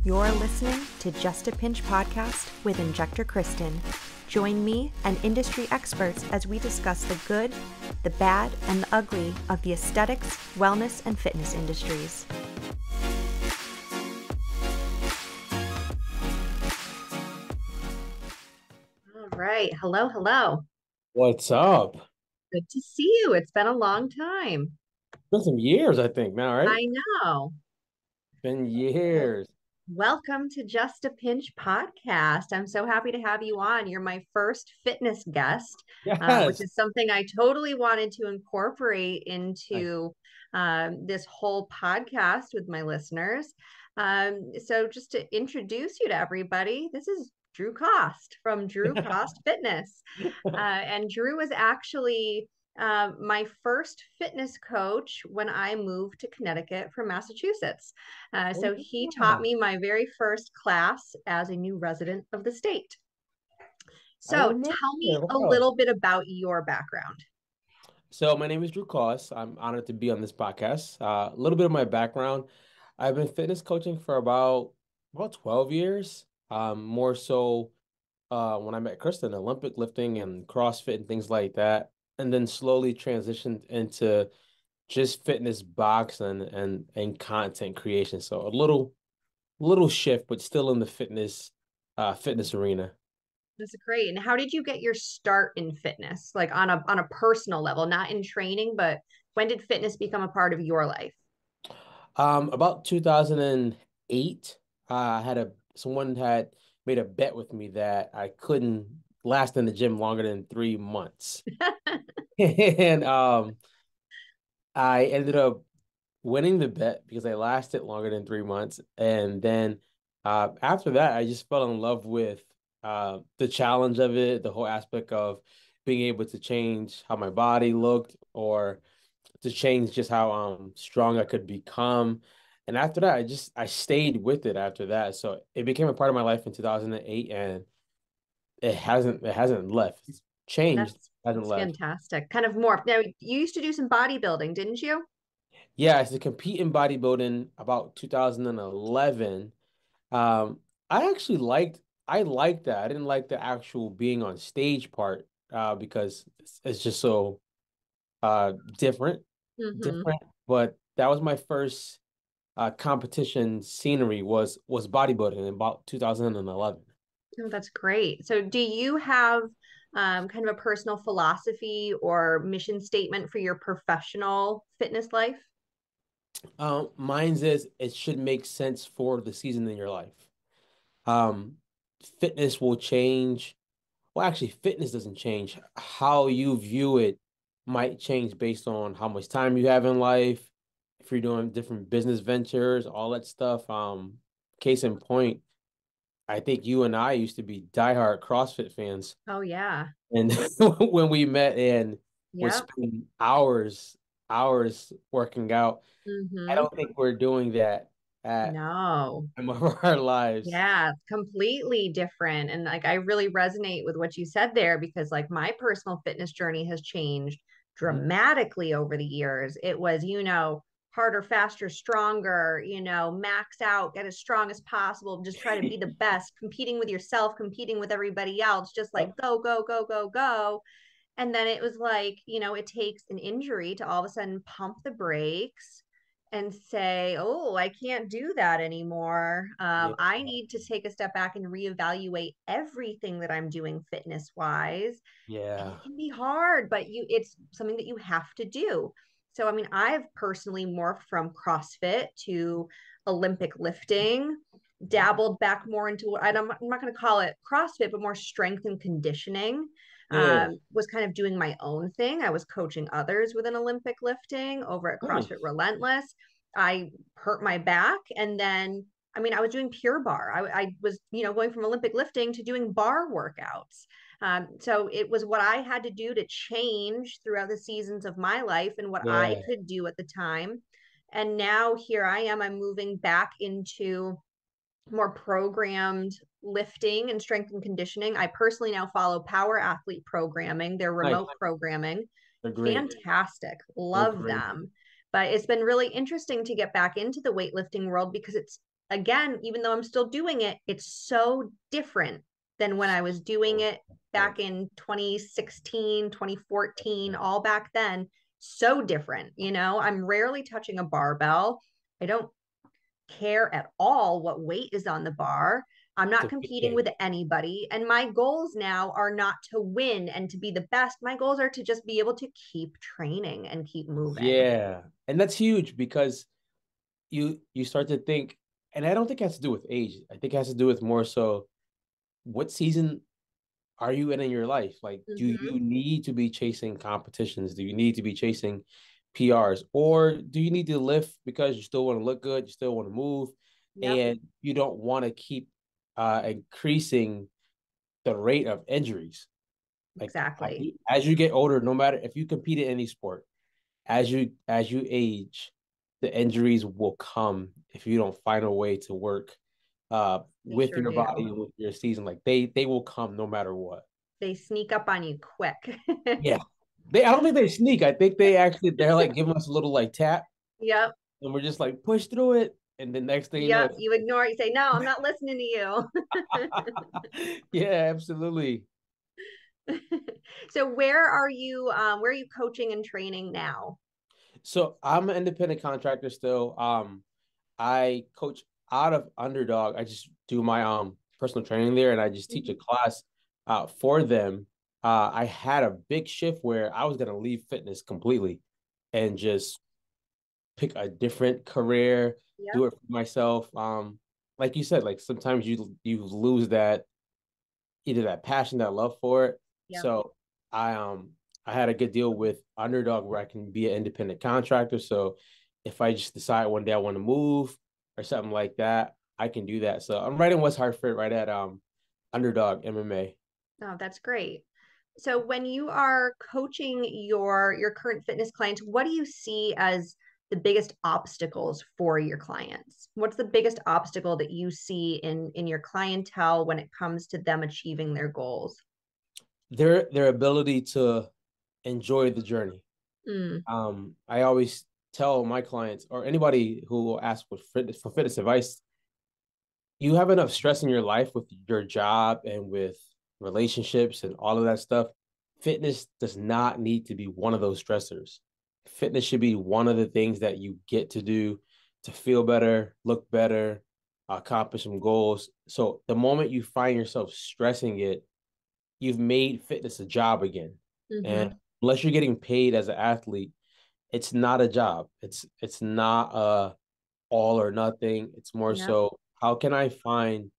You're listening to Just a Pinch podcast with Injector Kristen. Join me and industry experts as we discuss the good, the bad, and the ugly of the aesthetics, wellness, and fitness industries. All right. Hello, hello. What's up? Good to see you. It's been a long time. Been some years, I think, now, right? I know. Been years. Welcome to Just a Pinch podcast. I'm so happy to have you on. You're my first fitness guest, which Yes. is something I totally wanted to incorporate Nice. into this whole podcast with my listeners. So, just to introduce you to everybody, this is Drew Cost from Drew Cost Fitness. And Drew was actually my first fitness coach when I moved to Connecticut from Massachusetts. Oh, So he taught yeah. me my very first class as a new resident of the state. I So remember. tell me a Wow. little bit about your background. So my name is Drew Koss. I'm honored to be on this podcast. A little bit of my background. I've been fitness coaching for about 12 years. More so when I met Kristen, Olympic lifting and CrossFit and things like that. And then slowly transitioned into just fitness boxing and content creation. So a little shift, but still in the fitness arena. That's great. And how did you get your start in fitness? Like on a personal level, not in training, but when did fitness become a part of your life? About 2008, someone had made a bet with me that I couldn't last in the gym longer than 3 months. And I ended up winning the bet because I lasted longer than 3 months. And then after that, I just fell in love with the challenge of it, the whole aspect of being able to change how my body looked or to change just how strong I could become. And after that, I stayed with it after that. So it became a part of my life in 2008 and it hasn't left. It's changed, hasn't That's left. fantastic. Kind of more. Now, you used to do some bodybuilding, didn't you? Yeah, I used to compete in bodybuilding about 2011. Um, I liked that. I didn't like the actual being on stage part because it's just so different, Mm-hmm. different. But that was my first competition scenery was bodybuilding in about 2011. Oh, that's great. So, do you have kind of a personal philosophy or mission statement for your professional fitness life? Mine's is it should make sense for the season in your life. Um, Fitness will change. Well, actually, fitness doesn't change. How you view it might change based on how much time you have in life, if you're doing different business ventures, all that stuff. Case in point, I think you and I used to be diehard CrossFit fans. Oh, yeah. And when we met and would Yep. spend hours working out, I Mm-hmm. don't think we're doing that at No. time of our lives. Yeah, it's completely different. And like I really resonate with what you said there because like my personal fitness journey has changed Mhm. dramatically over the years. It was, harder, faster, stronger, max out, get as strong as possible, just try to be the best, competing with yourself, competing with everybody else, just like Yep. go, go, go, go, go. And then it was like, it takes an injury to all of a sudden pump the brakes and say, oh, I can't do that anymore. Yeah. I need to take a step back and reevaluate everything that I'm doing fitness wise. And Yeah. it can be hard, but it's something that you have to do. So, I mean, I've personally morphed from CrossFit to Olympic lifting, dabbled back more into what I'm not going to call it CrossFit, but more strength and conditioning. Yeah. Was kind of doing my own thing. I was coaching others within Olympic lifting over at CrossFit Nice. Relentless. I hurt my back and then I mean, I was doing pure bar. I was, going from Olympic lifting to doing bar workouts. So it was what I had to do to change throughout the seasons of my life and what I Yeah. could do at the time. And now here I am, I'm moving back into more programmed lifting and strength and conditioning. I personally now follow Power Athlete programming, their Nice. remote programming. They're great. Fantastic. They're Love great. them. But it's been really interesting to get back into the weightlifting world because it's again, even though I'm still doing it, it's so different than when I was doing So, it back in 2016, 2014, all back then. So different. I'm rarely touching a barbell. I don't care at all what weight is on the bar. I'm not it's a big competing change. with anybody. And my goals now are not to win and to be the best. My goals are to just be able to keep training and keep moving. Yeah. And that's huge because you start to think, and I don't think it has to do with age. I think it has to do with more so what season are you in your life? Like, do Mm-hmm. you need to be chasing competitions? Do you need to be chasing PRs? Or do you need to lift because you still want to look good, you still want to move, Yep, and you don't want to keep increasing the rate of injuries? Like exactly. as you get older, no matter if you compete in any sport, as you age, the injuries will come if you don't find a way to work They with sure your body do. and with your season. Like they will come no matter what. They sneak up on you quick. Yeah. I don't think they sneak. I think they're like giving us a little like tap Yep. and we're just like push through it. And the next thing you know, Yep. You ignore it. You say, no, I'm not listening to you. yeah, absolutely. So where are you coaching and training now? So I'm an independent contractor still. I coach out of Underdog. I just do my personal training there and I just teach a Mhm. class for them. I had a big shift where I was gonna leave fitness completely and just pick a different career, do Yep. it for myself. Like you said, like sometimes you lose that either that passion, that love for it. Yep. So I um I had a good deal with Underdog where I can be an independent contractor. So if I just decide one day I want to move or something like that, I can do that. So I'm right in West Hartford, right at Underdog MMA. Oh, that's great. So when you are coaching your current fitness clients, what do you see as the biggest obstacles for your clients? What's the biggest obstacle that you see in your clientele when it comes to them achieving their goals? Their ability to enjoy the journey. Mm, I always tell my clients or anybody who will ask for fitness advice, you have enough stress in your life with your job and with relationships and all of that stuff. Fitness does not need to be one of those stressors. Fitness should be one of the things that you get to do to feel better, look better, accomplish some goals. So the moment you find yourself stressing it, you've made fitness a job again. mm-hmm. And unless you're getting paid as an athlete, it's not a job. It's not a all or nothing. It's more Yep. so how can I find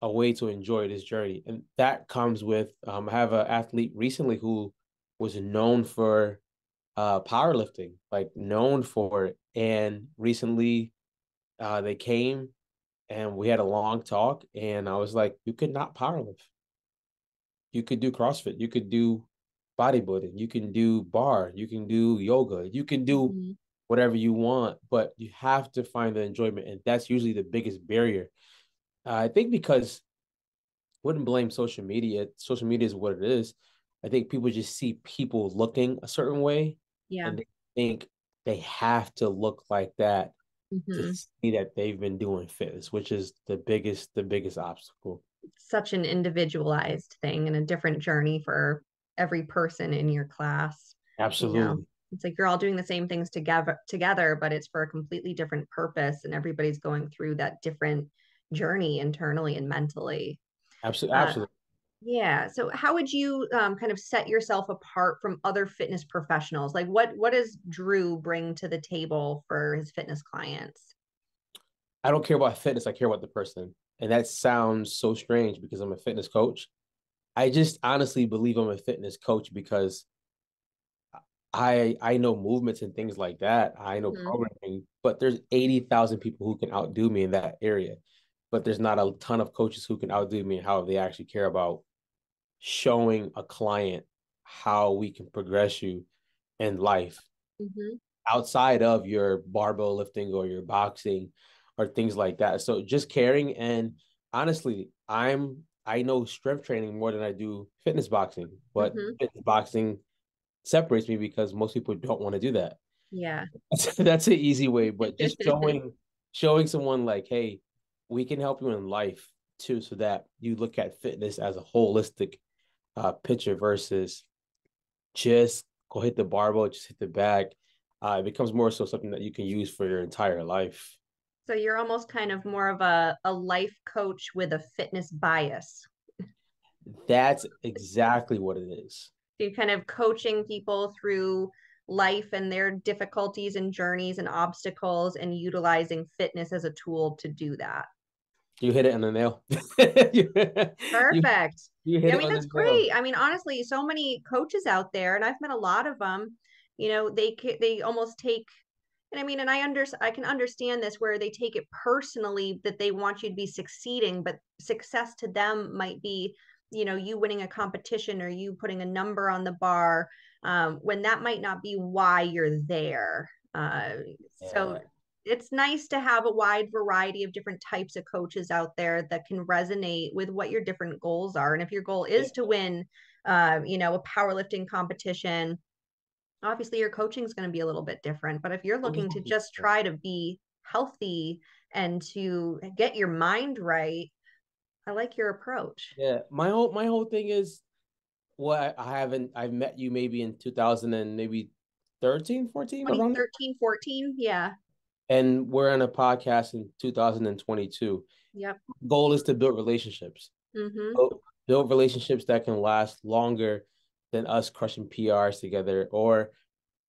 a way to enjoy this journey? And that comes with I have an athlete recently who was known for powerlifting, like known for it. And recently they came and we had a long talk and I was like, you could not powerlift. You could do CrossFit, you could do bodybuilding, you can do bar, you can do yoga, you can do Mm-hmm. whatever you want, but you have to find the enjoyment. And that's usually the biggest barrier. I think because wouldn't blame social media. Social media is what it is. I think people just see people looking a certain way Yeah. and they think they have to look like that to Mm-hmm. see that they've been doing fitness, which is the biggest obstacle. Such an individualized thing and a different journey for every person in your class. You know, Absolutely. it's like you're all doing the same things together, but it's for a completely different purpose, and everybody's going through that different journey internally and mentally. Absolutely. Uh, Absolutely. yeah. So, how would you kind of set yourself apart from other fitness professionals? Like, what does Drew bring to the table for his fitness clients? I don't care about fitness. I care about the person. And that sounds so strange because I'm a fitness coach. I just honestly believe I'm a fitness coach because I know movements and things like that. I know Hmm. programming, but there's 80,000 people who can outdo me in that area. But there's not a ton of coaches who can outdo me in how they actually care about showing a client how we can progress you in life Hmm. outside of your barbell lifting or your boxing or things like that. So just caring and honestly, I know strength training more than I do fitness boxing, but Hmm. fitness boxing separates me because most people don't want to do that. Yeah. That's an easy way, but just showing someone like, hey, we can help you in life too, so that you look at fitness as a holistic picture versus just go hit the barbell, just hit the bag. It becomes more so something that you can use for your entire life. So you're almost kind of more of a life coach with a fitness bias. That's exactly what it is. So you're kind of coaching people through life and their difficulties and journeys and obstacles and utilizing fitness as a tool to do that. You hit it on the nail. you, you Perfect. you hit Yeah, I it mean, on that's the nail. great. I mean, honestly, so many coaches out there, and I've met a lot of them, they almost take, and I mean, and I can understand this where they take it personally that they want you to be succeeding, but success to them might be, you winning a competition or you putting a number on the bar, when that might not be why you're there. So Yeah. it's nice to have a wide variety of different types of coaches out there that can resonate with what your different goals are. And if your goal Yeah. is to win, a powerlifting competition, obviously your coaching is going to be a little bit different. But if you're looking to just try to be healthy and to get your mind right, I like your approach. Yeah. My whole thing is, well, I've met you maybe in 2000 and maybe 13, 14 around there. 2013, 14. Yeah. And we're on a podcast in 2022. Yep. Goal is to build relationships. Mm-hmm. Build relationships that can last longer than us crushing PRs together. Or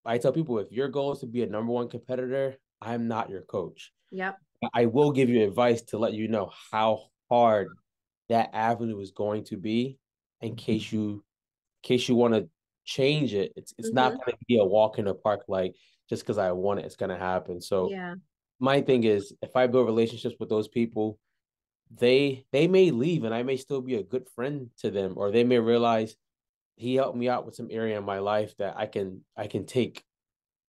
I tell people, if your goal is to be a number one competitor, I'm not your coach. Yep. I will give you advice to let you know how hard that avenue is going to be in case you want to change it. It's not Mm-hmm. going to be a walk in the park like just because I want it, it's going to happen. So Yeah. my thing is, if I build relationships with those people, they may leave and I may still be a good friend to them, or they may realize he helped me out with some area in my life that I can take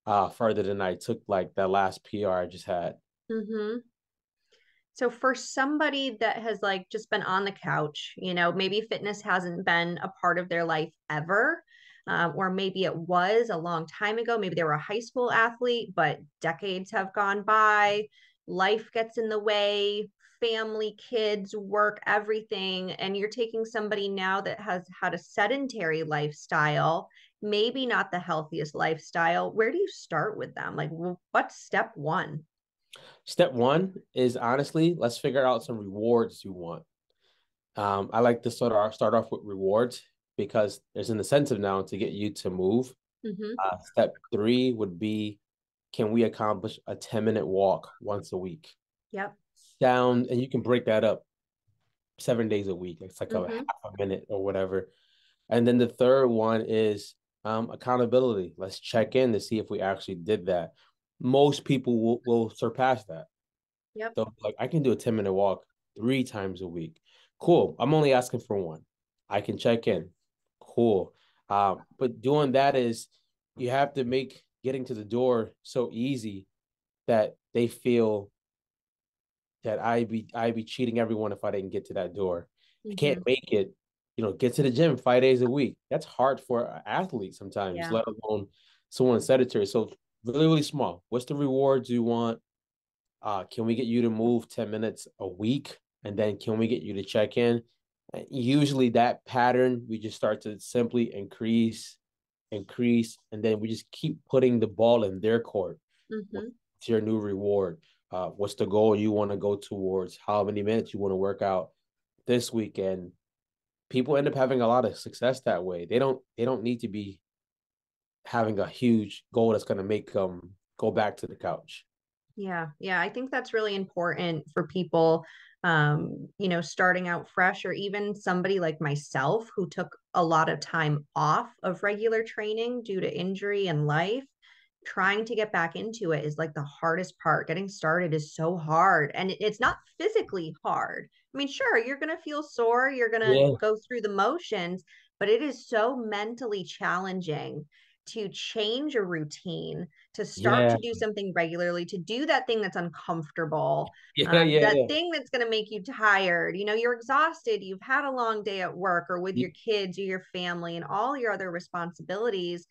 further than I took like that last PR I just had. Mm-hmm. So for somebody that has like just been on the couch, maybe fitness hasn't been a part of their life ever, or maybe it was a long time ago. Maybe they were a high school athlete, but decades have gone by. Life gets in the way, family, kids, work, everything. And you're taking somebody now that has had a sedentary lifestyle, maybe not the healthiest lifestyle. Where do you start with them? Like, what's step one? Step one is honestly, let's figure out some rewards you want. I like to start off with rewards because there's an incentive now to get you to move. Mm-hmm. Step three would be, can we accomplish a 10-minute walk once a week? Yep. Down, and you can break that up 7 days a week. It's like a half Mm-hmm. a minute or whatever. And then the third one is accountability. Let's check in to see if we actually did that. Most people will surpass that. Yep. So like I can do a 10-minute walk 3 times a week. Cool. I'm only asking for one. I can check in. Cool. But doing that is you have to make getting to the door so easy that they feel that I'd be cheating everyone if I didn't get to that door. If I can't Mm-hmm. make it, get to the gym 5 days a week. That's hard for an athlete sometimes, Yeah. let alone someone sedentary. So really, really small. What's the rewards you want? Can we get you to move 10 minutes a week? And then can we get you to check in? Usually that pattern, we just start to simply increase, and then we just keep putting the ball in their court. What's Mm-hmm. your new reward? What's the goal you want to go towards? How many minutes you want to work out this weekend? People end up having a lot of success that way. They don't need to be having a huge goal that's going to make them go back to the couch. Yeah. Yeah. I think that's really important for people, starting out fresh, or even somebody like myself who took a lot of time off of regular training due to injury and life. Trying to get back into it is like the hardest part. Getting started is so hard, and it's not physically hard. I mean, sure, you're going to feel sore, you're going to Yeah, go through the motions, but it is so mentally challenging to change a routine, to start yeah, to do something regularly, to do that thing that's uncomfortable, yeah, yeah, that yeah. thing that's going to make you tired. You're exhausted, you've had a long day at work or with your kids or your family and all your other responsibilities,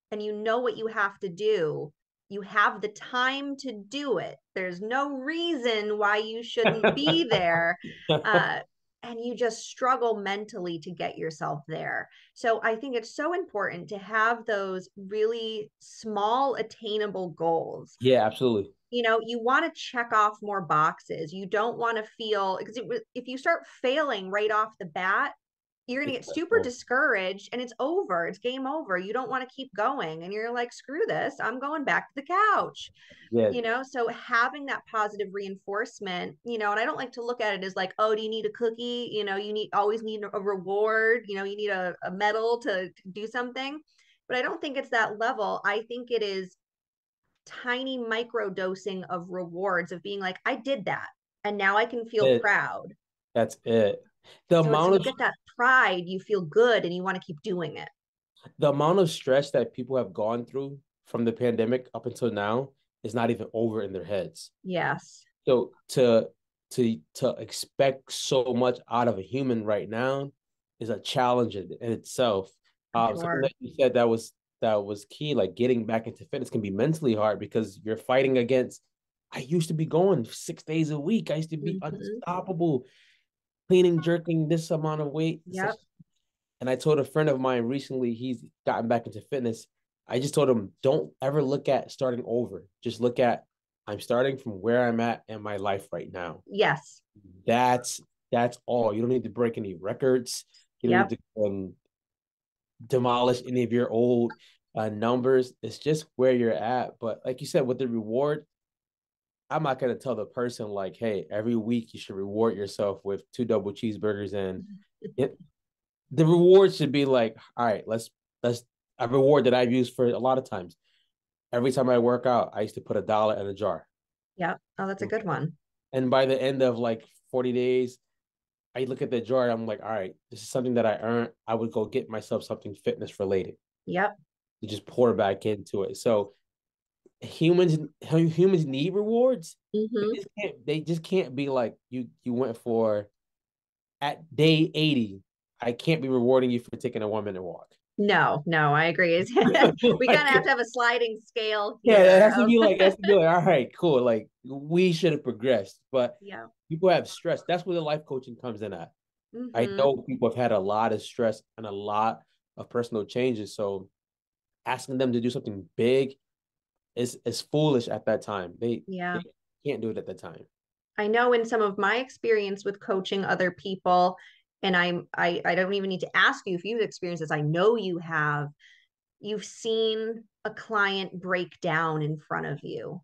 and you know what you have to do. you have the time to do it. There's no reason why you shouldn't be there. Uh, and you just struggle mentally to get yourself there. So I think it's so important to have those really small, attainable goals. Yeah, absolutely. You want to check off more boxes. You don't want to feel, because if you start failing right off the bat, you're going to get super discouraged and it's over. It's game over. You don't want to keep going. And you're like, screw this. I'm going back to the couch. Yeah. So having that positive reinforcement, and I don't like to look at it as like, oh, do you need a cookie? You always need a reward. You need a medal to do something. But I don't think it's that level. I think it is tiny micro dosing of rewards of being like, I did that. And now I can feel proud. That's it. The So amount you of get that pride, you feel good and you want to keep doing it. the amount of stress that people have gone through from the pandemic up until now is not even over in their heads. Yes. So to expect so much out of a human right now is a challenge in itself. Something that you said that was key, like getting back into fitness can be mentally hard because you're fighting against. I used to be going 6 days a week. I used to be unstoppable, cleaning, jerking this amount of weight. Yep. And I told a friend of mine recently, he's gotten back into fitness. I just told him, don't ever look at starting over. Just look at, I'm starting from where I'm at in my life right now. Yes. That's all. You don't need to break any records. You don't need to demolish any of your old numbers. It's just where you're at. But like you said, with the reward, I'm not going to tell the person like, hey, every week you should reward yourself with 2 double cheeseburgers. And the reward should be like, all right, let's a reward that I've used for a lot of times. Every time I work out, I used to put $1 in a jar. Yeah. Oh, that's a good one. And by the end of like 40 days, I look at the jar and I'm like, all right, this is something that I earned. I would go get myself something fitness related. Yep. You just pour back into it. So humans need rewards. They just can't be like you went for at day 80. I can't be rewarding you for taking a 1 minute walk. No, I agree. We kind of have to have a sliding scale here. Yeah, it has to be like, all right, cool. Like we should have progressed, but people have stress. That's where the life coaching comes in at. I know people have had a lot of stress and a lot of personal changes. So asking them to do something big is foolish at that time. They can't do it at that time. I know in some of my experience with coaching other people, and I don't even need to ask you if you've experienced this. I know you have. You've seen a client break down in front of you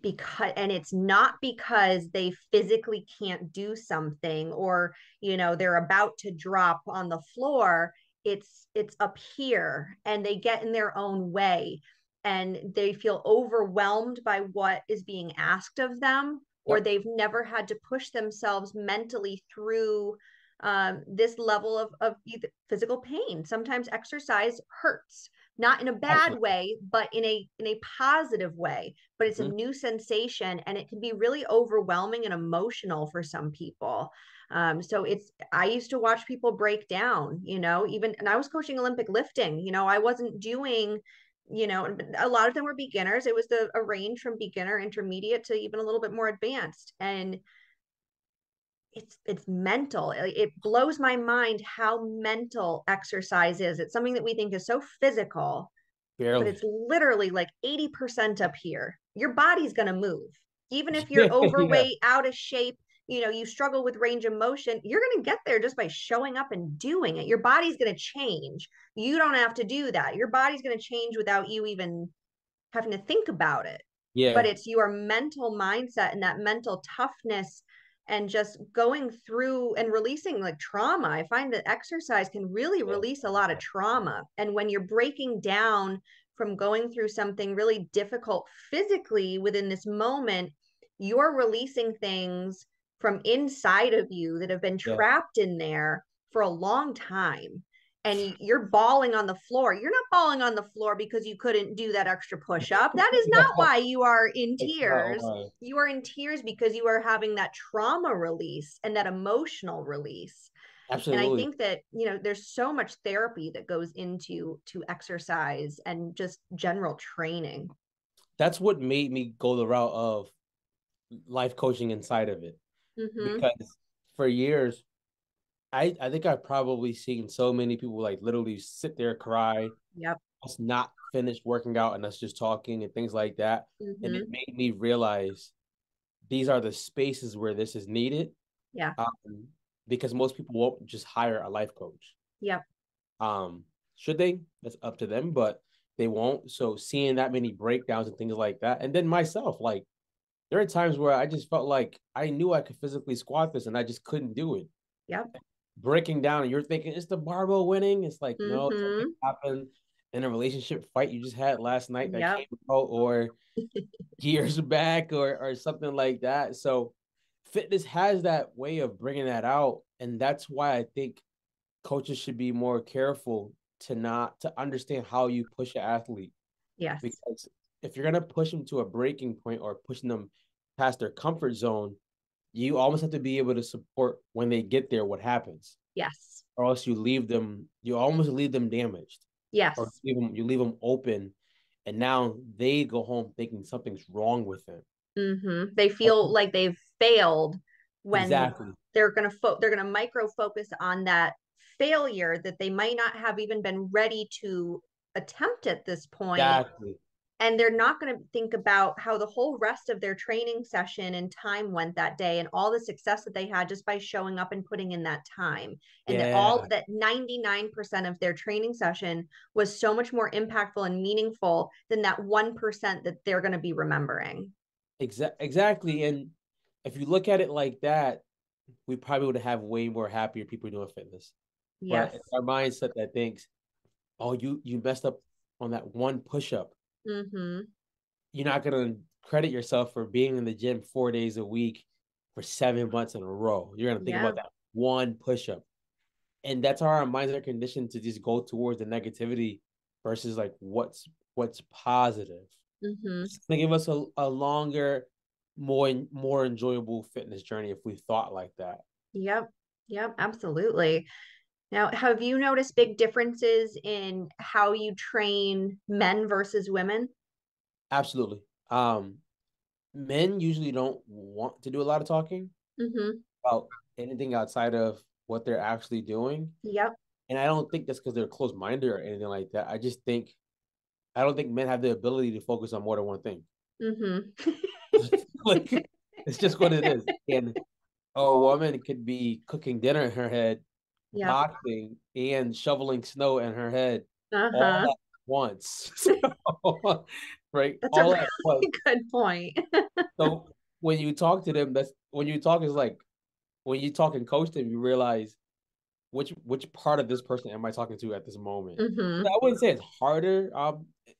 and it's not because they physically can't do something or they're about to drop on the floor. It's up here and they get in their own way and they feel overwhelmed by what is being asked of them, or they've never had to push themselves mentally through this level of physical pain. Sometimes exercise hurts, not in a bad way, but in a positive way. But it's a new sensation, and it can be really overwhelming and emotional for some people. So I used to watch people break down, and I was coaching Olympic lifting. I wasn't doing, a lot of them were beginners. It was a range from beginner, intermediate to even a little bit more advanced. And it's mental. It blows my mind how mental exercise is. It's something that we think is so physical, but it's literally like 80% up here. Your body's going to move. Even if you're overweight, out of shape, you struggle with range of motion, you're going to get there just by showing up and doing it. Your body's going to change. You don't have to do that. Your body's going to change without you even having to think about it. But it's your mental mindset and that mental toughness and just going through and releasing like trauma. I find that exercise can really release a lot of trauma. And when you're breaking down from going through something really difficult physically within this moment, you're releasing things from inside of you that have been trapped in there for a long time. And you're bawling on the floor. You're not bawling on the floor because you couldn't do that extra push up. That is not why you are in tears. You are in tears because you are having that trauma release and that emotional release. Absolutely. And I think that, there's so much therapy that goes into exercise and just general training. that's what made me go the route of life coaching inside of it. Mm-hmm. Because for years, I think I've probably seen so many people like literally sit there, cry, Yep. us not finished working out and us just talking and things like that. And it Mm-hmm. made me realize these are the spaces where this is needed. Yeah. Um, because most people won't just hire a life coach. Yep. Should they? That's up to them, but they won't. So seeing that many breakdowns and things like that, and then myself, like there are times where I just felt like I knew I could physically squat this and I just couldn't do it. Yep. Breaking down, and you're thinking it's the barbell winning. It's like, no, something Mm-hmm. happened in a relationship fight you just had last night that Yep. came out, or years back, or something like that. So fitness has that way of bringing that out, and that's why I think coaches should be more careful to understand how you push an athlete, Yes. because if you're gonna push them to a breaking point or pushing them past their comfort zone, you almost have to be able to support when they get there what happens, Yes. or else you almost leave them damaged, or Yes. you leave them open, and now they go home thinking something's wrong with them. Mm-hmm. They feel like they've failed when Exactly. they're gonna micro focus on that failure that they might not have even been ready to attempt at this point. Exactly. And they're not going to think about how the whole rest of their training session and time went that day and all the success that they had just by showing up and putting in that time, and Yeah. that 99% of their training session was so much more impactful and meaningful than that 1% that they're going to be remembering. Exactly. And if you look at it like that, we probably would have way more happier people doing fitness. But it's Yes. our mindset that thinks, oh, you messed up on that one push up. Mm-hmm. You're not gonna credit yourself for being in the gym 4 days a week for 7 months in a row. You're gonna think Yeah. about that one push up. And that's how our minds are conditioned to just go towards the negativity versus like what's positive. Mm-hmm. It's gonna give us a longer, more enjoyable fitness journey if we thought like that. Yep. Yep. Absolutely. Now, have you noticed big differences in how you train men versus women? Absolutely. Men usually don't want to do a lot of talking Mm-hmm. about anything outside of what they're actually doing. Yep. And I don't think that's because they're closed minded or anything like that. I don't think men have the ability to focus on more than one thing. Mm-hmm. Like it's just what it is. And a woman could be cooking dinner in her head, Yep. boxing, and shoveling snow in her head all Uh-huh. at once. So, right? That's a All at once. really good point. So when you talk to them, that's when you talk is like when you talk and coach them, you realize which part of this person am I talking to at this moment. I Mm-hmm. wouldn't say it's harder.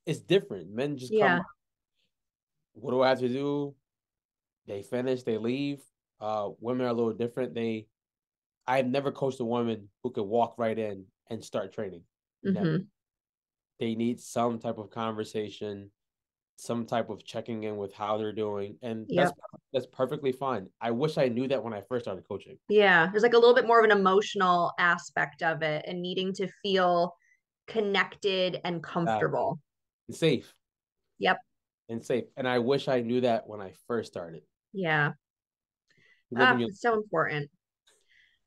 It's different. Men just come. Yeah. What do I have to do? They finish. They leave. Women are a little different. I've never coached a woman who could walk right in and start training. Never. Mm-hmm. They need some type of conversation, some type of checking in with how they're doing, and Yep. that's perfectly fine. I wish I knew that when I first started coaching. Yeah. There's like a little bit more of an emotional aspect of it and needing to feel connected and Exactly. comfortable. And safe Yep. and safe. And I wish I knew that when I first started. Yeah. You live and Ah, you it's so learn. important.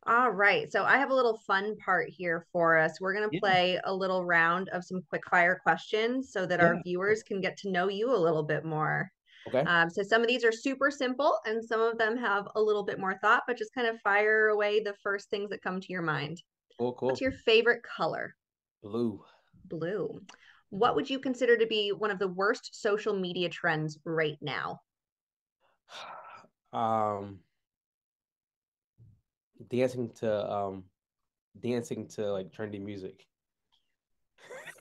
All right. So I have a little fun part here for us. We're going to Yeah. play a little round of some quick fire questions so that our Yeah. viewers can get to know you a little bit more. Okay. So some of these are super simple and some of them have a little bit more thought, but just kind of fire away the first things that come to your mind. Cool. What's Cool. your favorite color? Blue. Blue. What would you consider to be one of the worst social media trends right now? Um, dancing to dancing to like trendy music.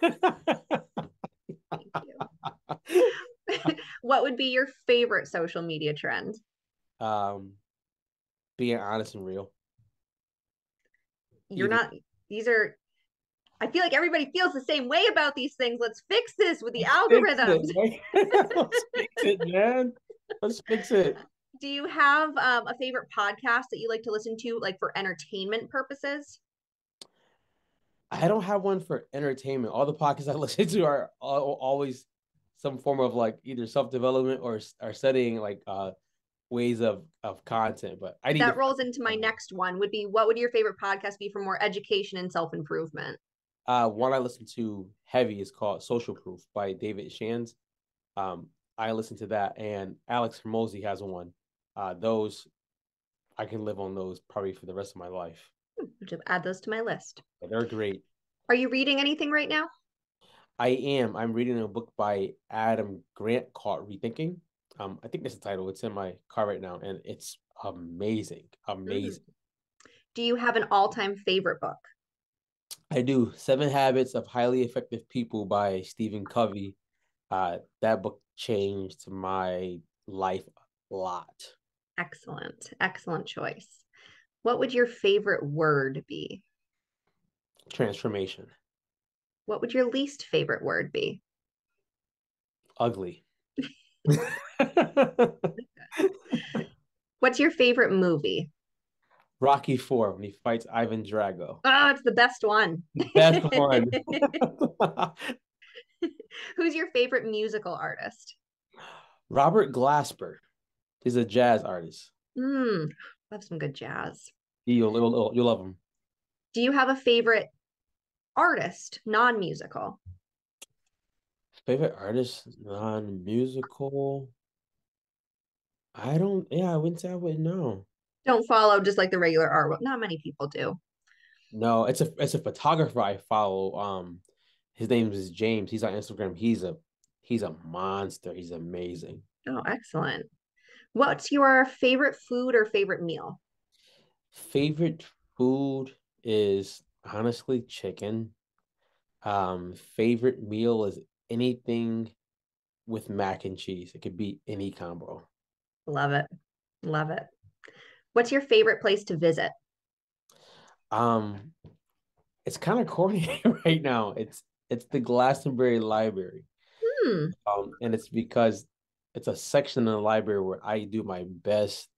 Thank you. What would be your favorite social media trend? um, being honest and real. You're Either not, these are, I feel like everybody feels the same way about these things. Let's fix this with the let's fix algorithms. it, right? Let's fix it, man. Let's fix it. Do you have a favorite podcast that you like to listen to, like for entertainment purposes? I don't have one for entertainment. All the podcasts I listen to are always some form of like either self-development or studying like ways of content. But I need to That rolls into my next one would be, what would your favorite podcast be for more education and self-improvement? one I listen to heavy is called Social Proof by David Shands. I listen to that, and Alex Hermosi has one. Those I can live on those probably for the rest of my life. Just add those to my list. They're great. Are you reading anything right now? I am. I'm reading a book by Adam Grant called Rethinking. I think that's the title. It's in my car right now, and it's amazing. Mm. Amazing. Do you have an all-time favorite book? I do. Seven Habits of Highly Effective People by Stephen Covey. That book changed my life a lot. Excellent. Excellent choice. What would your favorite word be? Transformation. What would your least favorite word be? Ugly. What's your favorite movie? Rocky Four when he fights Ivan Drago. Oh, it's the best one. Best one. Who's your favorite musical artist? Robert Glasper. He's a jazz artist. Love some good jazz. You'll love him. Do you have a favorite artist, non-musical? Favorite artist, non-musical. I wouldn't say I would know. Don't follow just like the regular art. Not many people do. No, it's a photographer I follow. His name is James. He's on Instagram. He's a monster. He's amazing. Oh, excellent. What's your favorite food or favorite meal? Favorite food is honestly chicken. Favorite meal is anything with mac and cheese. It could be any combo. Love it. Love it. What's your favorite place to visit? Um, it's kind of corny right now. It's the Glastonbury Library. Hmm. And it's because it's a section in the library where I do my best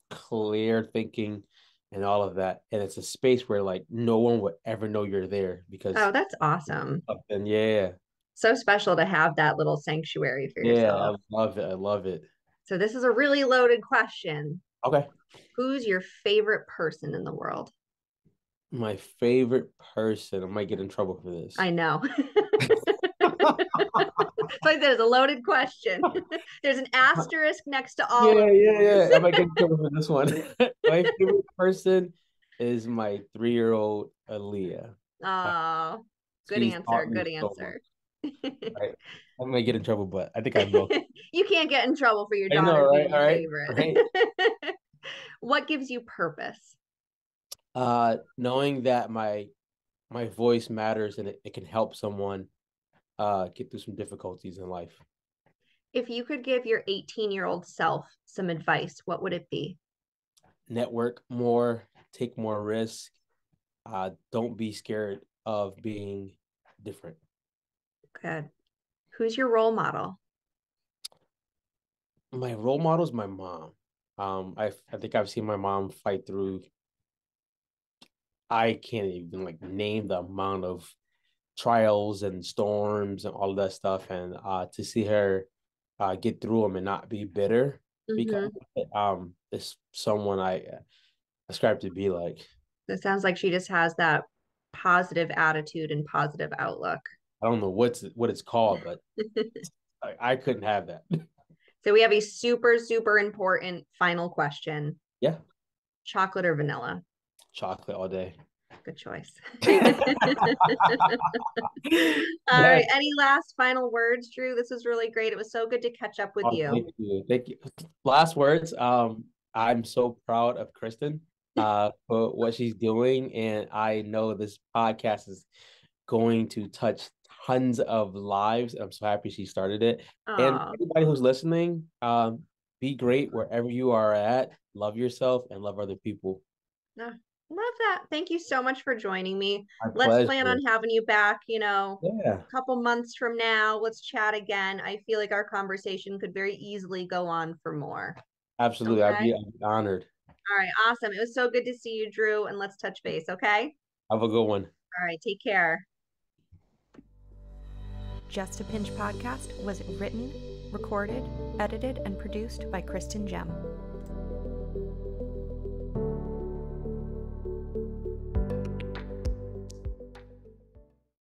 clear thinking and all of that. And it's a space where like no one would ever know you're there because Oh, that's awesome. and yeah, So special to have that little sanctuary for yeah, yourself. I love it. I love it. So this is a really loaded question. Okay. Who's your favorite person in the world? My favorite person. I might get in trouble for this. I know. Like there's a loaded question. There's an asterisk next to all Yeah, of yeah, these. yeah. I might get in trouble for this one. My favorite person is my 3-year-old Aaliyah. Uh, Oh, good she's answer. taught me Good so much. answer. Right? I might get in trouble, but I think I will. You can't get in trouble for your I know, daughter right? being All your right, right. favorite. What gives you purpose? Knowing that my voice matters and it can help someone get through some difficulties in life. If you could give your 18-year-old self some advice, what would it be? Network more, take more risk. Don't be scared of being different. Good. Who's your role model? My role model is my mom. I think I've seen my mom fight through. I can't even like name the amount of trials and storms and all of that stuff, and to see her get through them and not be bitter because Mm-hmm. is someone I aspire to be like. It sounds like she just has that positive attitude and positive outlook. I don't know what it's called, but I couldn't have that. So we have a super, super important final question. Yeah, Chocolate or vanilla? chocolate all day. Good choice. All Yes. right. Any last final words, Drew? This was really great. It was so good to catch up with Oh, you. thank you. Thank you. Last words. I'm so proud of Kristen for what she's doing. And I know this podcast is going to touch tons of lives. I'm so happy she started it. And Oh, anybody who's listening, be great wherever you are at. Love yourself and love other people. no, love that. Thank you so much for joining me. My Let's plan on pleasure. having you back, Yeah, a couple months from now. Let's chat again. I feel like our conversation could very easily go on for more. absolutely. Okay. I'd be honored. All right. Awesome. It was so good to see you, Drew. And let's touch base. Okay. Have a good one. All right. Take care. Just a Pinch podcast was written, recorded, edited, and produced by Kristen Gem.